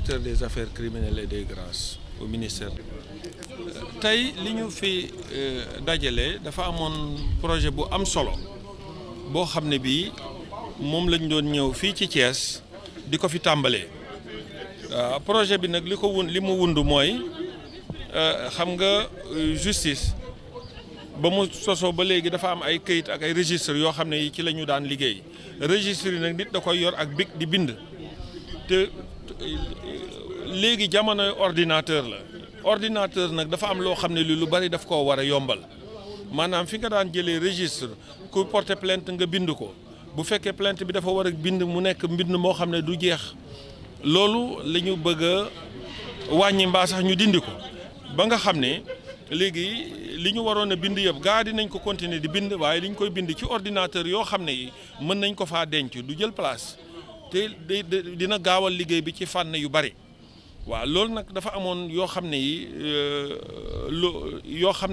directeur des affaires criminelles et des grâces au ministère. tey li ñu fi dajale dafa amoon projet bu am solo boo xam ne bii moom lañ doon ñëw fii ci Thiès di ko fi tàmbalee projet bi nag li mu wund mooy xam nga justice ba mu sosoo ba léegi dafa am ay këyit ak ay registre yoo xam ne yi ci la ñu daan liggéey registre yi nag nit da koy yor ak bic di bind te léegi jamonoy ordinateur la ordinateur nag dafa am loo xam ne lu bari daf koo war a yombal maanaam fi nga daan jëlee registre ku porter plainte nga bind ko bu fekkee plainte bi dafa war a bind mu nekk mbind moo xam ne du jeex loolu la ñu bëgg a wàññi mbaa sax ñu dindi ko ba nga xam ne léegi li ñu waroon a bind yëpp gaa dinañ ko continuer di bind waaye li ñu koy bind ci ordinateur yoo xam ne yi mën nañ ko faa denc du jël place te dina gaawal liggéey bi ci fànn yu bari waaw loolu nag dafa amoon yoo xam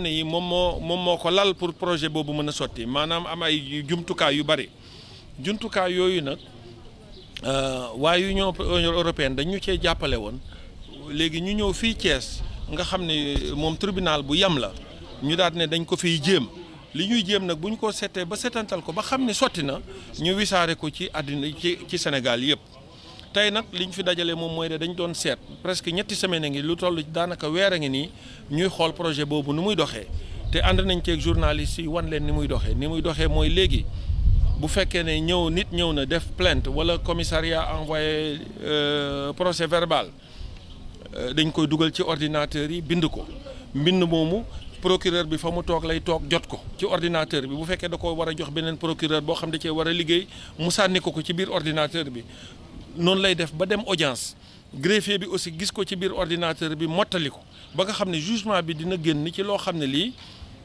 ne yi moom moo ko lal pour projet boobu mën a sotti maanaam am ay jumtukaay yu bari jumtukaay yooyu nag waaye Union européenne dañu cee jàppale woon léegi ñu ñëw fii Thiès nga xam ne moom tribunal bu yam la ñu daal ne dañ ko fiy jéem li ñuy jéem nag bu ñu ko seetee ba seetantal ko ba xam ne sotti na ñu wisaare ko ci àddina ci Sénégal yëpp tey nag li ñu fi dajale moom mooy de dañ doon seet presque ñetti semaine ngi lu toll daanaka weer a ngi nii ñuy xool projet boobu nu muy doxee te ànd nañ ceeg journalistes yi wan leen ni muy doxee mooy léegi bu fekkee ne nit ñëw na def plainte wala commissariat envoyé procès verbal dañ koy dugal ci ordinateur yi bind ko mbind moomu procureur bi fa mu toog lay toog jot ko ci ordinateur bi bu fekkee da ko war a jox beneen procureur boo xam da cee war a liggéey mu sànni ko ci biir ordinateur bi noonu lay def ba dem audience greffier bi aussi gis ko ci biir ordinateur bi mottali ko ba nga xam ne jugement bi dina génn ci loo xam ne lii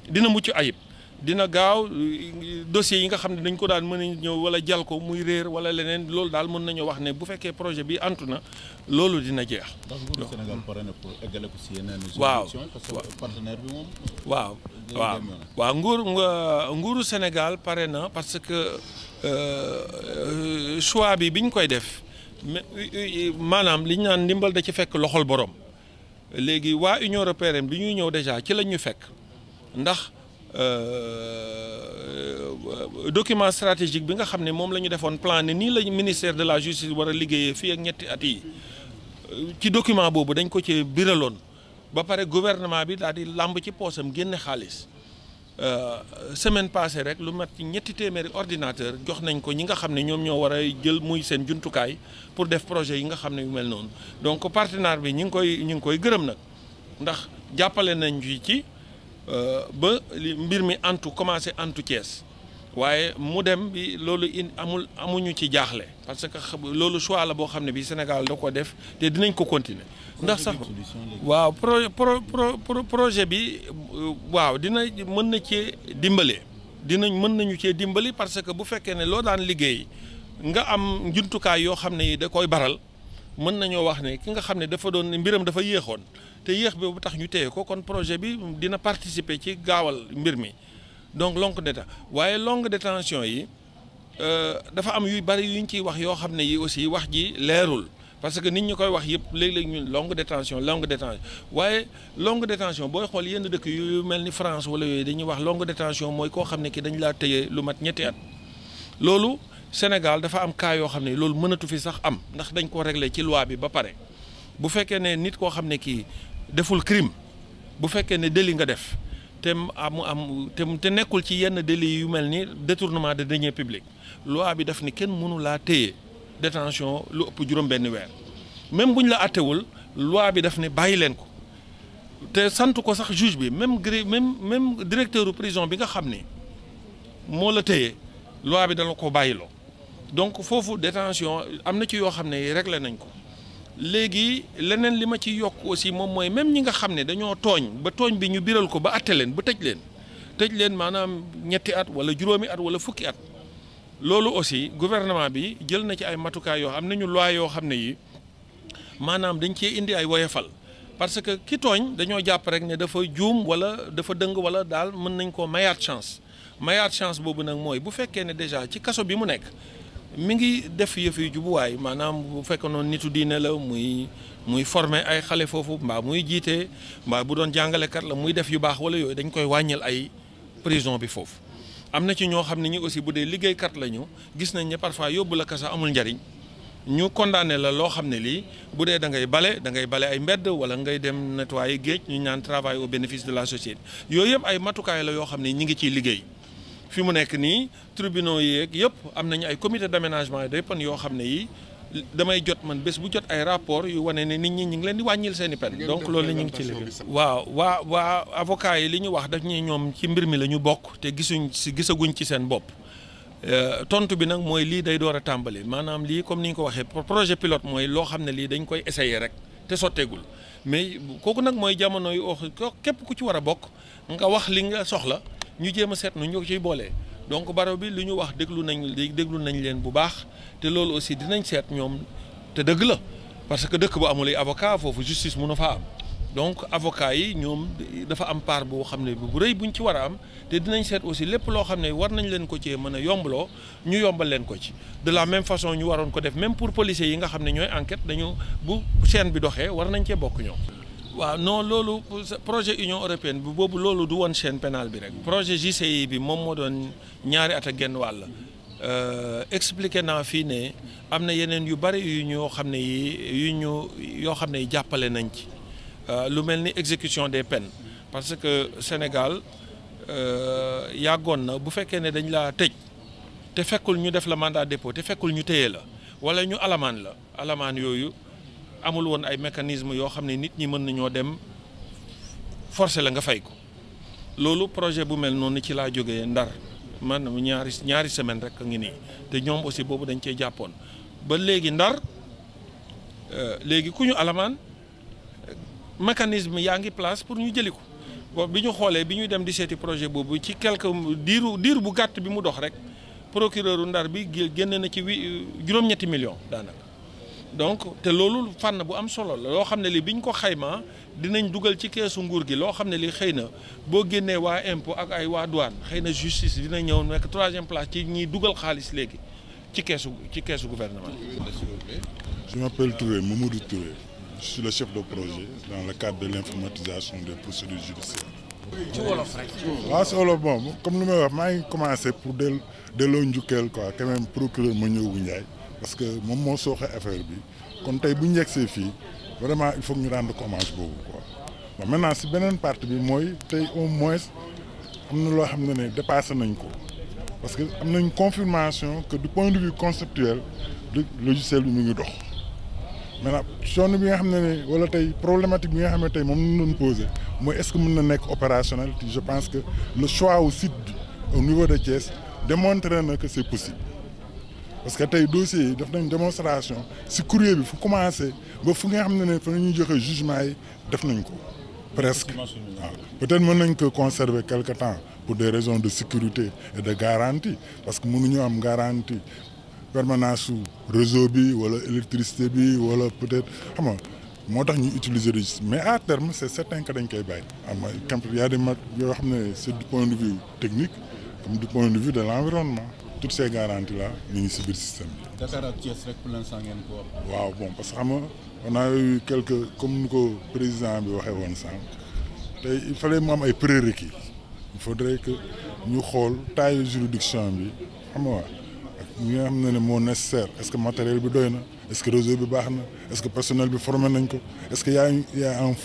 dina mucc ayib dina gaaw dossiers yi nga xam ne dañ ko daan mën a ñëw wala jal ko muy réer wala leneen loolu daal mën nañoo wax ne bu fekkee projet bi antu na loolu dina jeex. ndax nguuru Sénégal pare na pour eggale ko si yeneen juridictions parce que partenaire bi moom. waaw nguuru Sénégal pare na parce que choix bi ñu koy def maanaam li ñu naan ndimbal da ci fekk loxol borom léegi waa Union européenne bi ñuy ñëw déjà ci lañ ñu fekk ndax. Document stratégique bi nga xam ne moom la ñu defoon plan ne nii la ministère de la justice war a liggéeyee fii ak ñetti at yi ci document boobu dañ ko ci biraloon ba pare gouvernement bi daal di làmb ci poosam génne xaalis semaine passée rek lu mat ñetti téeméeri ordinateur jox nañ ko ñi nga xam ne ñoom ñoo war a jël muy seen jumtukaay pour def projet yi nga xam ne yu mel noonu donc partenaire bi ñu ngi koy gërëm nag ndax jàppale nañ ci. ba mbir mi commencé antu Thiès waaye mu dem bi loolu amuñu ci jaaxle parce que loolu choix la boo xam ne bi Sénégal da ko def te dinañ ko continuer ndax sax waaw projet bi waaw mën na cee dimbale mën nañu cee dimbali parce que bu fekkee ne loo daan liggéey nga am njumtukaay yoo xam ne yi da koy baral mën nañoo wax ne ki nga xam ne dafa doon mbiram dafa yéexoon te yéex bi bu tax ñu téye ko kon projet bi dina participer ci gaawal mbir mi donc longue détention waaye longue détention yi dafa am yu bari yu ñu ciy wax yoo xam ne yi aussi wax ji leerul parce que nit ñi koy wax yëpp léeg-léeg ñun longue détention waaye longue détention booy xool yenn dëkk yu mel ni France wala yooyu dañuy wax longue détention mooy koo xam ne ki dañ laa téye lu mat ñetti at loolu Sénégal dafa am cas yoo xam ne loolu mënatu fi sax am ndax dañ ko régler ci loi bi ba pare bu fekkee ne nit koo xam ne kii deful crime bu fekkee ne délit nga def te nekkul ci yenn délit yu mel ni détournement de deniers publics loi bi daf ni kenn mënu laa téye détention lu ëpp juróom-benn weer même bu ñu la attewul loi bi daf ne bàyyi leen ko te sant ko sax juge bi même directeur prison bi nga xam ne moo la téye loi bi dana ko bàyyiloo donc foofu détention am na ci yoo xam ne réglé nañ ko léegi leneen li ma ci yokk aussi moom mooy même ñi nga xam ne dañoo tooñ ba tooñ bi ñu biral ko ba atte leen ba tëj leen maanaam ñetti at wala juróomi at wala fukki at loolu aussi gouvernement bi jël na ci ay matukaay yoo xam ne ñu loi yoo xam ne yi maanaam dañ cee indi ay woyofal parce que ki tooñ dañoo jàpp rek ne dafa juum wala dafa dëng wala daal mën nañ koo mayaat chance boobu nag mooy bu fekkee ne déjà ci kaso bi mu nekk mi ngi def yëf yu jubuwaay maanaam bu fekkee noonu nitu diine la muy muy former ay xale foofu mbaa muy jiite mbaa bu doon jàngalekat la muy def yu baax wala yooyu dañ koy wàññil ay prison bi foofu. am na ci ñoo xam ne ñi aussi bu dee liggéeykat la ñu gis nañ ne parfois yóbbu la kasa amul njariñ ñu condamné la loo xam ne lii bu dee da ngay bale ay mbedd wala ngay dem nettoyer géej ñu ñaan travail au bénéfice de la société yooyu yëpp ay matukaay la yoo xam ne ñi ngi ciy liggéey. fi mu nekk nii tribunaux yeeg yëpp am nañu ay comité d'aménagement et de peine yoo xam ne yi damay jot man bés bu jot ay rapport yu wane ne nit ñi ñu ngi leen di wàññil seen i peine donc loolu la ñu ngi ci liggéey. waaw waa avocat yi li ñu wax daf ñi ñoom ci mbir mi la ñu bokk te gisaguñ ci seen bopp tontu bi nag mooy lii day door a tàmbali maanaam lii comme ni ñu ko waxee projet pilote mooy loo xam ne lii dañ koy essayer rek te sotteegul mais kooku nag mooy jamono yu képp ku ci war a bokk nga wax li nga soxla ñu jéem a seet nu ñu ciy boolee donc baro bi li ñu wax déglu nañ leen bu baax te loolu aussi dinañ seet ñoom te dëgg la parce que dëkk bu amul ay avocat foofu justice mënu faa am donc avocat yi ñoom dafa am part boo xam ne bu rëy buñ ci war a am te dinañ seet aussi lépp loo xam ne war nañ leen ko ci mën a yombaloo ñu yombal leen ko ci de la même façon ñu waroon ko def même pour policiers yi nga xam ne ñooy enquête dañu bu chaîne bi doxee war nañ cee bokk ñoom. waaw non loolu projet Union européenne bi boobu loolu du woon chaîne pénale bi rek projet JCI bi moom moo doon ñaari at ak genn wàll expliqué naa fii ne am na yeneen yu bari yu ñoo xam ne yoo xam ne jàppale nañ ci lu mel ni exécution des peines parce que Sénégal yàggoon na bu fekkee ne dañ laa tëj te fekkul ñu def la mandat dépôt te fekkul ñu téye la wala ñu alamaan yooyu amul woon ay mécanisme yoo xam ne nit ñi mën nañoo dem forcer la nga fay ko loolu projet bu mel noonu ci laa jógee Ndar man ñaari semaine rek a ngi nii te ñoom aussi boobu dañ cee jàppoon ba léegi Ndar léegi ku ñu alamaan mécanisme yaa ngi place pour ñu jëli ko boobu bi ñu xoolee bi ñuy dem di seeti projet boobu ci quelque diir bu gàtt bi mu dox rek procureur u Ndar bi génne na ci juróom-ñetti millions daanaka donc te loolu fànn bu am solo la loo xam ne li biñ ko xaymaa dinañ dugal ci keesu nguur gi loo xam ne li xëy na boo génnee waa impôt ak ay waa douane xëy na justice dina ñëw nekk troisième place ci ñiy dugal xaalis léegi ci keesu gouvernement. Je m'appelle Touré, Mamadou Touré. Je suis le chef de projet dans le cadre de l'informatisation des procédures judiciaires. ci wolof rek. waaw si wolof bon comme lu may wax maa ngi commencé pour delloo njukkeel quoi quand même procureur Maniogou Ndiaye parce que moom moo sooxe affaire bi kon tey bu ñu yegsee fii vraiment il faut que ñu rendre hommage boobu quoi. bon maintenant si beneen partie bi mooy tey au moins am na loo xam ne dépassé nañ ko parce que am nañ confirmation que du point de vue conceptuel le logiciel bi mu ngi dox. maintenant zone bi nga xam ne wala tey problématique bi nga xam ne tey moom la ñu doon posé mooy est-ce que mën na nekk opérationnel je pense que le choix au site au niveau de Thiès démontré na que c'est possible parce que tey dossiers yi def nañ démonstration si courrier bi fu commencé ba fu nga xam ne fa la ñuy joxe jugement yi def nañ ko presque waaw peut-être mën nañ ko conserver quelque temps pour des raisons de sécurité et de garantie parce que mënuñu am garantie permanence su réseau bi wala électricité bi wala peut-être xam nga moo tax ñu utiliser registre mais à terme c'est certain que dañ koy bàyyi am y a des mat yoo xam ne c'est du point de vue technique comme du point de vue de l'environnement toutes ces garanties là ñu ngi ci biir système bi. Dakar ak Thiès rek pour l'instant ngeen ko wax. waaw bon parce que xam nga on a eu quelques comme ni ko président bi waxee woon sànq tey il fallait mu am ay prérequis il faudrait que ñu xool taille juridiction bi xam nga ñi nga xam ne moo nécessaire est-ce que matériel bi doy na est-ce que réseau bi baax na est-ce que personnel bi formé nañ ko est-ce que y a une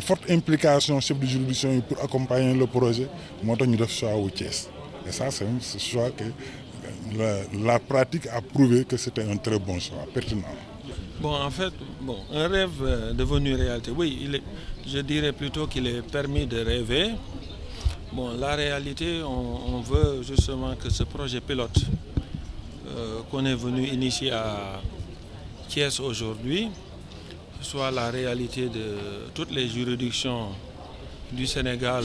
forte implication chef de juridiction yi pour accompagner le projet moo tax ñu def choix wu Thiès et ça c'est un choix que la pratique a prouvé que c'était un très bon choix pertinent. Bon, en fait, un rêve devenu réalité, oui, je dirais plutôt qu'il est permis de rêver. Bon, la réalité, on veut justement que ce projet pilote qu'on est venu initier à Thiès aujourd'hui soit la réalité de toutes les juridictions du Sénégal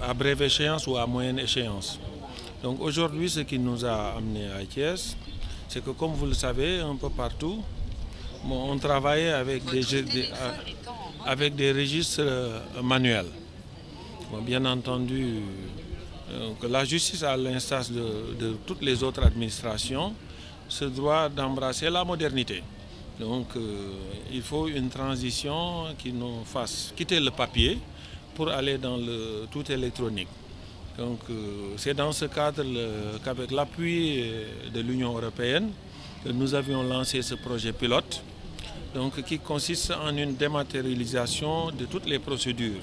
à brève échéance ou à moyenne échéance. Donc aujourd'hui, ce qui nous a amené à Thiès, c'est que comme vous le savez, un peu partout, on travaillait avec des registres manuels. Bon, bien entendu, que la justice, à l'instar de toutes les autres administrations, se doit d'embrasser la modernité. Donc il faut une transition qui nous fasse quitter le papier pour aller dans le tout électronique. Donc c'est dans ce cadre qu'avec l'appui de l'Union européenne, que nous avions lancé ce projet pilote, donc, qui consiste en une dématérialisation de toutes les procédures.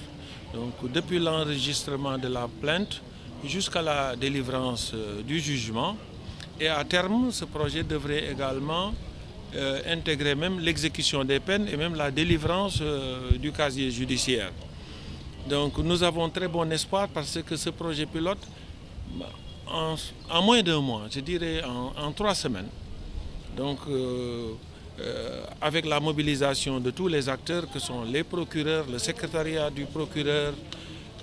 Donc depuis l'enregistrement de la plainte jusqu'à la délivrance du jugement. Et à terme, ce projet devrait également intégrer même l'exécution des peines et même la délivrance du casier judiciaire. Donc nous avons très bon espoir parce que ce projet pilote, en moins d'un mois, je dirais en 3 semaines, donc avec la mobilisation de tous les acteurs que sont les procureurs, le secrétariat du procureur,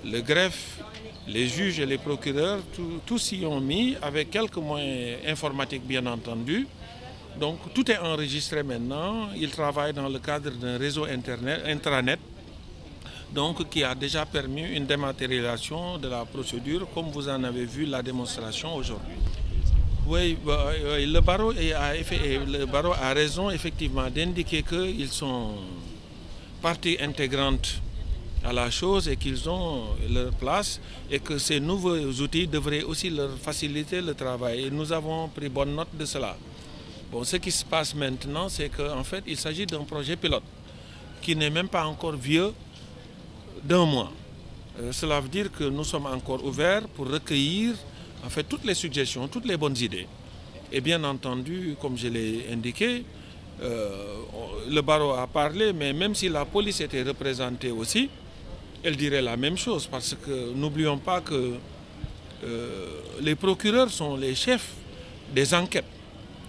le greffe, les juges et les procureurs, tous s'y ont mis avec quelques moyens informatiques bien entendu. Donc tout est enregistré maintenant. Ils travaillent dans le cadre d'un réseau intranet, donc qui a déjà permis une dématérialisation de la procédure, comme vous en avez vu la démonstration aujourd'hui. Oui, le barreau a raison effectivement d'indiquer qu'ils sont partie intégrante à la chose et qu'ils ont leur place et que ces nouveaux outils devraient aussi leur faciliter le travail. Et nous avons pris bonne note de cela. Bon, ce qui se passe maintenant, c'est qu'en fait, il s'agit d'un projet pilote qui n'est même pas encore vieux d'1 mois. Cela veut dire que nous sommes encore ouverts pour recueillir en fait toutes les suggestions, toutes les bonnes idées. Et bien entendu, comme je l'ai indiqué, le barreau a parlé, mais même si la police était représentée aussi, elle dirait la même chose, parce que n'oublions pas que les procureurs sont les chefs des enquêtes.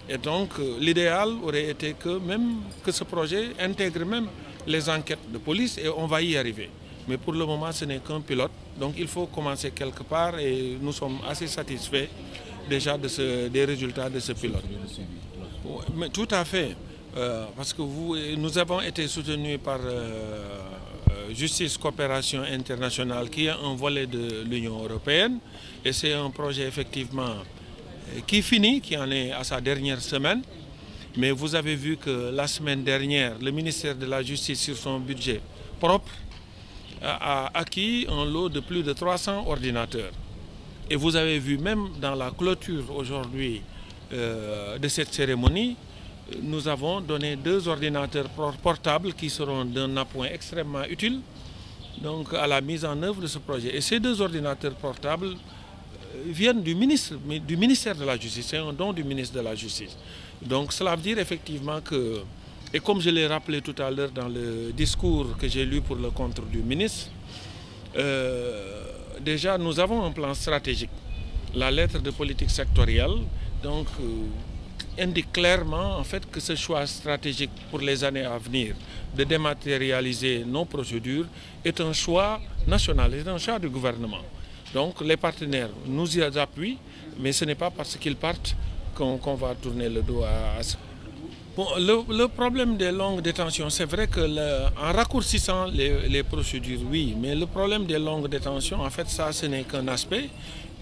Et donc l'idéal aurait été que ce projet intègre même les enquêtes de police et on va y arriver. Mais pour le moment, ce n'est qu'un pilote. Donc il faut commencer quelque part et nous sommes assez satisfaits déjà des résultats de ce pilote. Mais tout à fait. Parce que nous avons été soutenus par Justice Coopération Internationale, qui est un volet de l'Union européenne. Et c'est un projet effectivement qui finit, qui en est à sa dernière semaine. Mais vous avez vu que la semaine dernière, le ministère de la Justice, sur son budget propre, a acquis un lot de plus de 300 ordinateurs. Et vous avez vu même dans la clôture aujourd'hui de cette cérémonie, nous avons donné 2 ordinateurs portables qui seront d'un appoint extrêmement utile donc, à la mise en œuvre de ce projet. Et ces 2 ordinateurs portables viennent du ministère de la Justice, c'est un don du ministre de la Justice. Donc cela veut dire effectivement que, et comme je l'ai rappelé tout à l'heure dans le discours que j'ai lu pour le compte du ministre, déjà nous avons un plan stratégique. La lettre de politique sectorielle donc, indique clairement en fait, que ce choix stratégique pour les années à venir de dématérialiser nos procédures est un choix national, c'est un choix du gouvernement. Donc les partenaires nous y appuient, mais ce n'est pas parce qu'ils partent qu'on va tourner le dos à ça. Bon, le problème des longues détentions, c'est vrai que en raccourcissant les procédures, oui, mais le problème des longues détentions, en fait, ça, ce n'est qu'un aspect.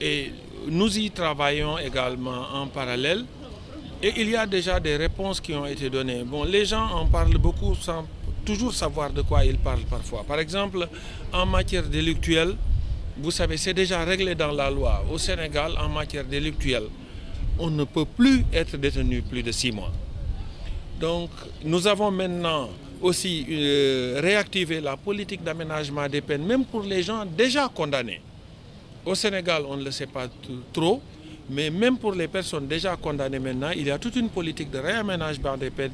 Et nous y travaillons également en parallèle. Et il y a déjà des réponses qui ont été données. Bon, les gens en parlent beaucoup sans toujours savoir de quoi ils parlent parfois. Par exemple, en matière délictuelle, vous savez, c'est déjà réglé dans la loi. Au Sénégal, en matière délictuelle, on ne peut plus être détenu plus de 6 mois. Donc, nous avons maintenant aussi réactivé la politique d'aménagement des peines, même pour les gens déjà condamnés. Au Sénégal, on ne le sait pas trop. Mais même pour les personnes déjà condamnées maintenant, il y a toute une politique de réaménagement des peines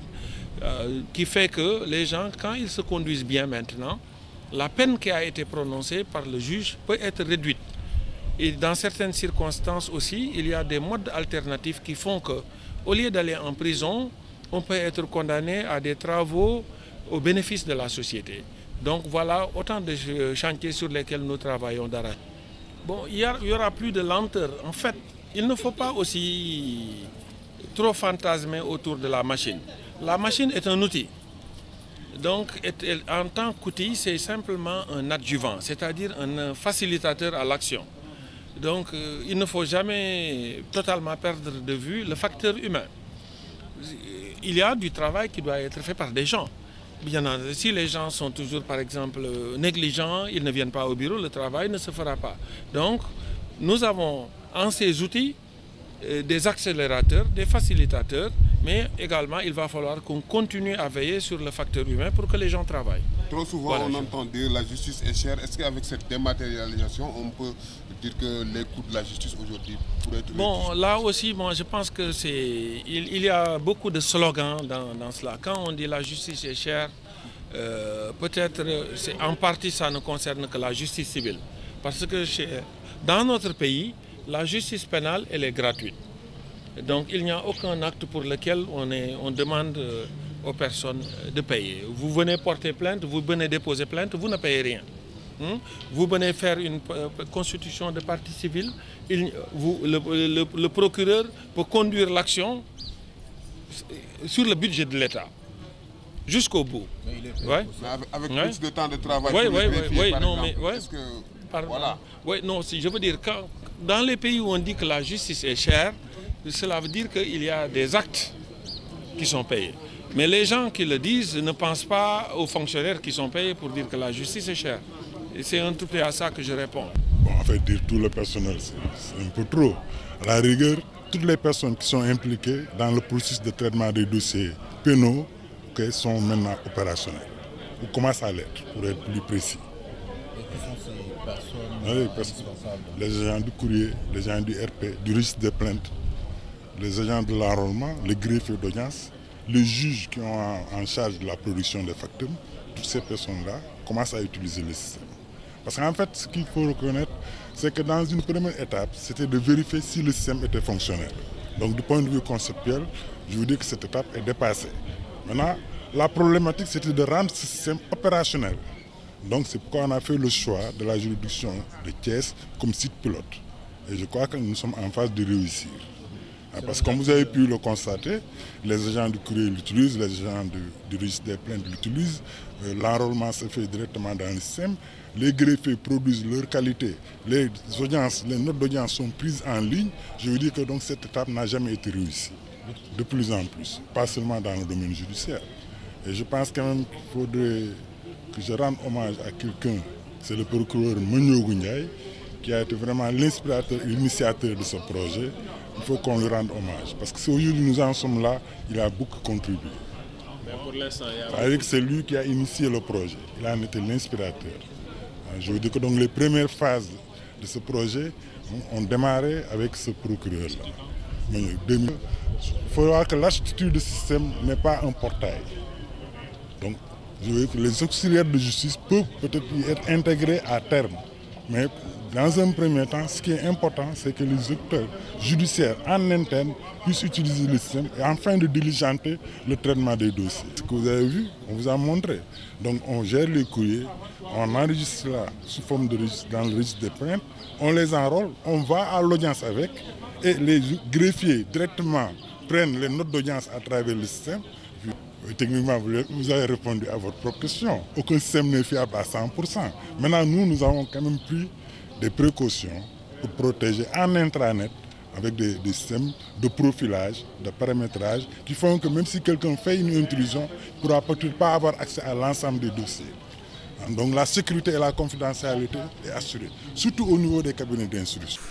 qui fait que les gens, quand ils se conduisent bien maintenant, la peine qui a été prononcée par le juge peut être réduite. Et dans certaines circonstances aussi, il y a des modes alternatifs qui font qu'au lieu d'aller en prison, on peut être condamné à des travaux au bénéfice de la société. Donc voilà autant de chantiers sur lesquels nous travaillons d'arrache. Bon, il y aura plus de lenteur. En fait, il ne faut pas aussi trop fantasmer autour de la machine. La machine est un outil. Donc, en tant qu'outil, c'est simplement un adjuvant, c'est-à-dire un facilitateur à l'action. Donc, il ne faut jamais totalement perdre de vue le facteur humain. il y a du travail qui doit être fait par des gens. Bien entendu, si les gens sont toujours, par exemple, négligents, ils ne viennent pas au bureau, le travail ne se fera pas. Donc, nous avons en ces outils des accélérateurs, des facilitateurs, mais également il va falloir qu'on continue à veiller sur le facteur humain pour que les gens travaillent. Trop souvent, on entend dire que la justice est chère. Est-ce qu'avec cette dématérialisation, on peut dire que les coûts de la justice aujourd'hui pourraient être... Bon, là aussi, moi, je pense que il y a beaucoup de slogans dans cela. Quand on dit la justice est chère, peut-être en partie ça ne concerne que la justice civile. Parce que dans notre pays, la justice pénale, elle est gratuite. Donc il n'y a aucun acte pour lequel on demande aux personnes de payer. Vous venez porter plainte, vous venez déposer plainte, vous ne payez rien. Vous venez faire une constitution de partie civile, le procureur peut conduire l'action sur le budget de l'État, jusqu'au bout. Ouais. Avec plus de temps de travail. Oui, non, si je veux dire, dans les pays où on dit que la justice est chère, cela veut dire qu'il y a des actes qui sont payés. Mais les gens qui le disent ne pensent pas aux fonctionnaires qui sont payés pour dire que la justice est chère. Et c'est un tout peu à ça que je réponds. Bon, en fait, dire tout le personnel, c'est un peu trop. À la rigueur, toutes les personnes qui sont impliquées dans le processus de traitement des dossiers pénaux sont maintenant opérationnelles, ou commencent à l'être, pour être plus précis. Et qui sont ces personnes les agents du courrier, les agents du RP, du registre des plaintes, les agents de l'enrôlement, les greffiers d'audience, les juges qui ont en charge de la production des factures. Toutes ces personnes-là commencent à utiliser le système. Parce qu'en fait, ce qu'il faut reconnaître, c'est que dans une première étape, c'était de vérifier si le système était fonctionnel. Donc du point de vue conceptuel, je vous dis que cette étape est dépassée. Maintenant, la problématique, c'était de rendre ce système opérationnel. Donc c'est pourquoi on a fait le choix de la juridiction de Thiès comme site pilote. Et je crois que nous sommes en phase de réussir. Parce que comme vous avez pu le constater, les agents du courrier l'utilisent, les agents du registre des plaintes l'utilisent, l'enrôlement se fait directement dans le système, les greffiers produisent leur qualité, les notes d'audience sont prises en ligne. Je veux dire que donc, cette étape n'a jamais été réussie, de plus en plus, pas seulement dans le domaine judiciaire. Et je pense quand même qu'il faudrait que je rende hommage à quelqu'un, c'est le procureur Mounio Ndiaye, qui a été vraiment l'inspirateur et l'initiateur de ce projet. Il faut qu'on lui rende hommage. Parce que si aujourd'hui nous en sommes là, il a beaucoup contribué. Mais pour l'instant, c'est lui qui a initié le projet. Il en était l'inspirateur. Je veux dire que donc les premières phases de ce projet ont démarré avec ce procureur-là. Il faut voir que l'architecture du système n'est pas un portail. Donc, je veux dire que les auxiliaires de justice peuvent peut-être y être intégrés à terme. Mais dans un premier temps, ce qui est important, c'est que les acteurs judiciaires en interne puissent utiliser le système et afin de diligenter le traitement des dossiers. Ce que vous avez vu, on vous a montré. Donc on gère les courriers, on enregistre là sous forme de registre, dans le registre des plaintes, on les enrôle, on va à l'audience avec et les greffiers directement prennent les notes d'audience à travers le système. Techniquement, vous avez répondu à votre propre question. Aucun système n'est fiable à 100%. Maintenant, nous avons quand même pris des précautions pour protéger en intranet avec des systèmes de profilage, de paramétrage qui font que même si quelqu'un fait une intrusion, il ne pourra peut-être pas avoir accès à l'ensemble des dossiers. Donc la sécurité et la confidentialité est assurée, surtout au niveau des cabinets d'instruction.